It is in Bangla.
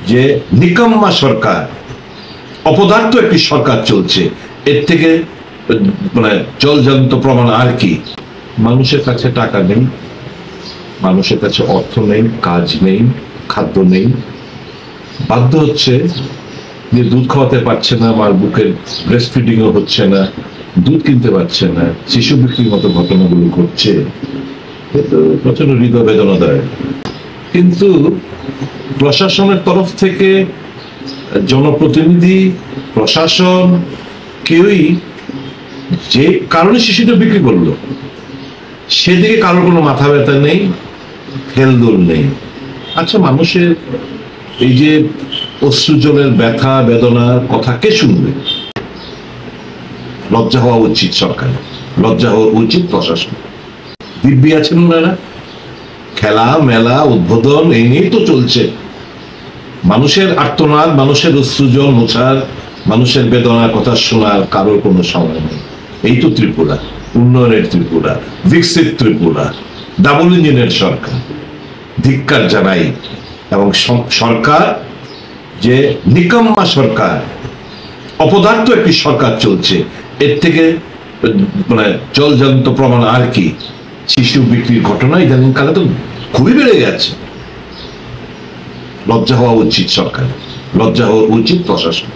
যে নিকম্মা সরকার, অপদার্থ একটি সরকার চলছে, এর থেকে মানে জলজান্ত প্রমাণ আর কি? মানুষের কাছে টাকা নেই, মানুষের কাছে অর্থ নেই, কাজ নেই, খাদ্য নেই, বাধ্য হচ্ছে যে দুধ খাওয়াতে পারছে না, মার বুকের ব্রেস্ট ফিডিংও হচ্ছে না, দুধ কিনতে পারছে না, শিশু বিক্রির মতো ঘটনাগুলো ঘটছে। প্রচন্ড হৃদয় বেদনাদায়ক। কিন্তু প্রশাসনের তরফ থেকে জনপ্রতিনিধি, প্রশাসন, কেউই যে কারণে শিশুটা বিক্রি করলো সেদিকে কারোর কোনো মাথা ব্যথা নেই, হেলদোল নেই। আচ্ছা, মানুষের এই যে অশ্রুজলের ব্যথা বেদনার কথা কে শুনবে? লজ্জা হওয়া উচিত সরকার, লজ্জা হওয়া উচিত প্রশাসন। দিব্যি আছেন ওনারা, খেলা মেলা উদ্বোধন এই নিয়েই তো চলছে। মানুষের আর্তনাদ, মানুষের অশ্রুজল মোছার, মানুষের বেদনার কথা শোনার কারোর কোনো সময় নেই। এই তো ত্রিপুরা, উন্নয়নের ত্রিপুরা, বিকশিত ত্রিপুরা, ডাবল ইঞ্জিনের সরকার। ধিক্কার জানাই। এবং সরকার যে নিকম্মা সরকার, অপদার্থ একটি সরকার চলছে, এর থেকে মানে জলজান্ত প্রমাণ আর কি? শিশু বিক্রির ঘটনা ইদানিং কালে তো খুবই বেড়ে গেছে। লজ্জা হওয়া উচিত সরকার, লজ্জা হওয়া উচিত প্রশাসন।